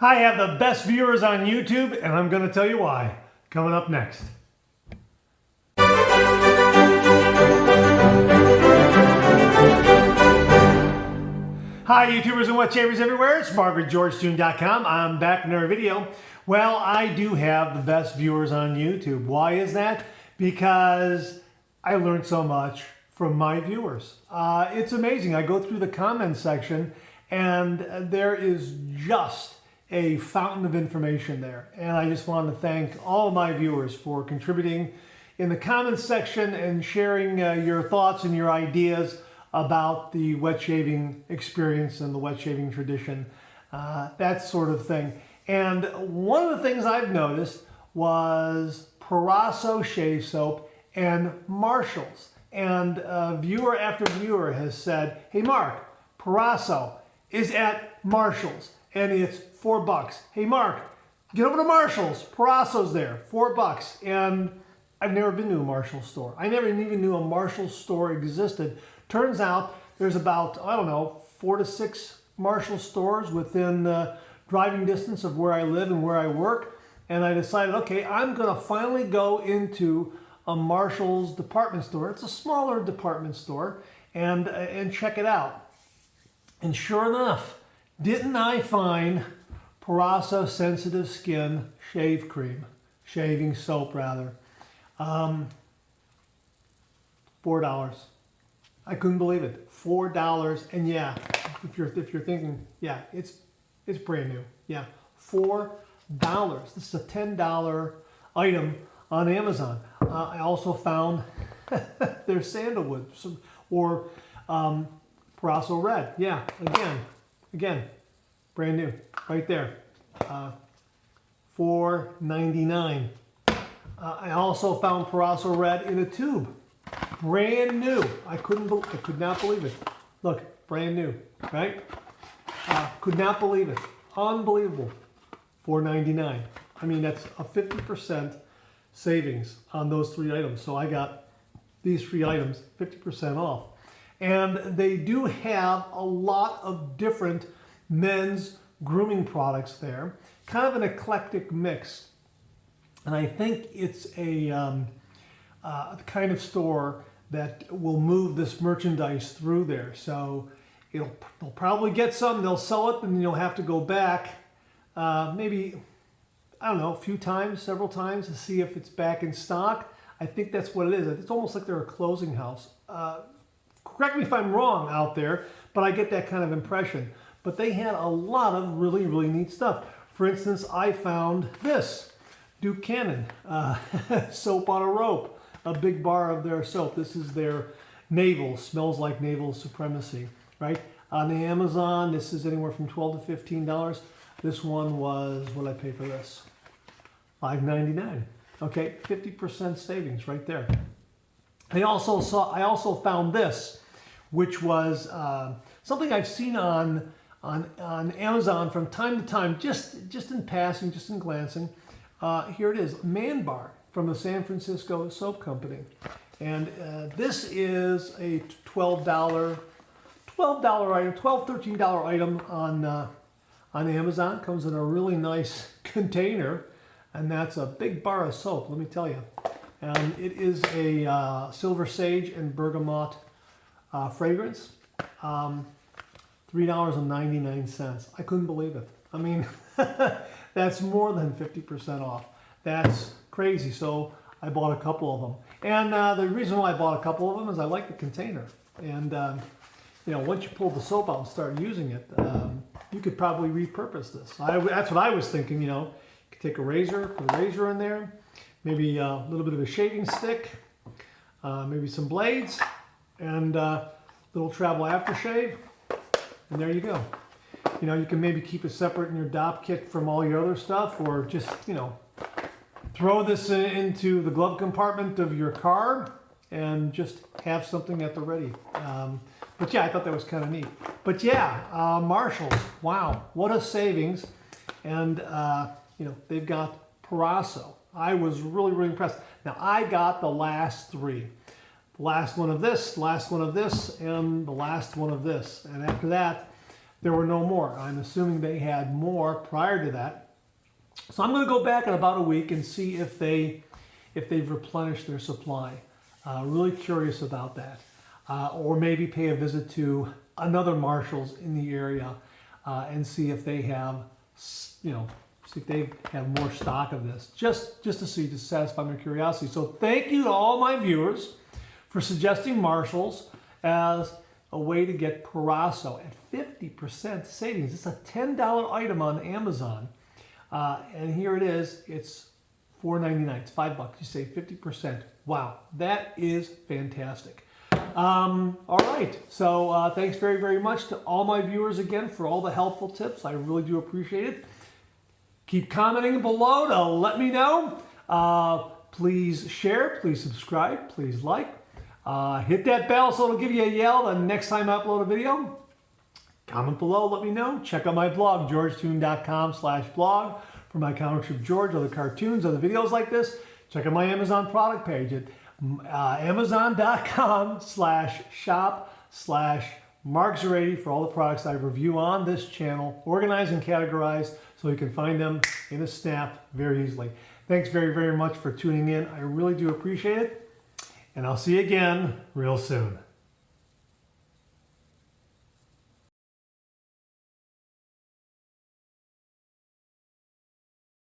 I have the best viewers on YouTube, and I'm going to tell you why. Coming up next. Hi YouTubers and wet shavers everywhere, it's MargaretGeorgeTune.com. I'm back in another video. Well, I do have the best viewers on YouTube. Why is that? Because I learned so much from my viewers. It's amazing. I go through the comments section and there is just a fountain of information there. And I just want to thank all of my viewers for contributing in the comments section and sharing your thoughts and your ideas about the wet shaving experience and the wet shaving tradition, that sort of thing. And one of the things I've noticed was Proraso shave soap and Marshall's. And viewer after viewer has said, hey Mark, Proraso is at Marshall's and it's $4. Hey Mark, get over to Marshall's, Proraso's there, $4. And I've never been to a Marshall store. I never even knew a Marshall store existed. Turns out there's about, I don't know, 4 to 6 Marshall stores within driving distance of where I live and where I work. And I decided, okay, I'm going to finally go into a Marshall's department store. It's a smaller department store, and check it out. And sure enough, didn't I find Proraso Sensitive Skin Shave Cream, shaving soap rather, $4. I couldn't believe it. $4, and yeah, if you're thinking, yeah, it's brand new. Yeah, $4. This is a $10 item on Amazon. I also found their sandalwood or Proraso Red. Yeah, again, brand new, right there. $4.99. I also found Proraso Red in a tube. Brand new. I could not believe it. Look, brand new, right? Could not believe it. Unbelievable. $4.99. I mean, that's a 50% savings on those 3 items. So I got these 3 items 50% off. And they do have a lot of different men's grooming products there. Kind of an eclectic mix. And I think it's a kind of store that will move this merchandise through there. So they'll probably get some, they'll sell it, and you'll have to go back maybe, I don't know, a few times, several times to see if it's back in stock. I think that's what it is. It's almost like they're a closing house. Correct me if I'm wrong out there, but I get that kind of impression. But they had a lot of really, really neat stuff. For instance, I found this Duke Cannon soap on a rope. A big bar of their soap. This is their navel, smells like naval supremacy, right? On Amazon, this is anywhere from $12 to $15. This one was, what did I pay for this? $5.99. Okay, 50% savings right there. I also found this, which was something I've seen on Amazon from time to time, just in passing, just in glancing. Here it is, Man Bar from the San Francisco Soap Company. And this is a $12 item, $12, $13 item on Amazon. Comes in a really nice container, and that's a big bar of soap, let me tell you. And it is a silver sage and bergamot fragrance. $3.99. I couldn't believe it. I mean, that's more than 50% off. That's crazy. So I bought a couple of them. And the reason why I bought a couple of them is I like the container. And, you know, once you pull the soap out and start using it, you could probably repurpose this. That's what I was thinking, you know. You could take a razor, put a razor in there, maybe a little bit of a shaving stick, maybe some blades, and a little travel aftershave. And there you go. You know, you can maybe keep it separate in your DOP kit from all your other stuff, or just, you know, throw this into the glove compartment of your car and just have something at the ready. But yeah, I thought that was kind of neat. But yeah, Marshall's, wow, what a savings. And, you know, they've got Proraso. I was really, really impressed. Now, I got the last 3. The last one of this, last one of this, and the last one of this. And after that, there were no more. I'm assuming they had more prior to that. So I'm going to go back in about a week and see if they've replenished their supply. Really curious about that. Or maybe pay a visit to another Marshall's in the area and see if they have, see if they have more stock of this. Just to see, to satisfy my curiosity. So thank you to all my viewers for suggesting Marshall's as a way to get Proraso at 50% savings. It's a $10 item on Amazon. And here it is. It's $4.99. It's $5. You save 50%. Wow, that is fantastic. All right. So thanks very, very much to all my viewers again for all the helpful tips. I really do appreciate it. Keep commenting below to let me know. Please share. Please subscribe. Please like. Hit that bell so it'll give you a yell the next time I upload a video. Comment below, let me know. Check out my blog, georgetoon.com/blog for my comic strip George, other cartoons, other videos like this. Check out my Amazon product page at amazon.com/shop/markzarady for all the products I review on this channel, organized and categorized so you can find them in a snap very easily. Thanks very, very much for tuning in. I really do appreciate it. And I'll see you again real soon.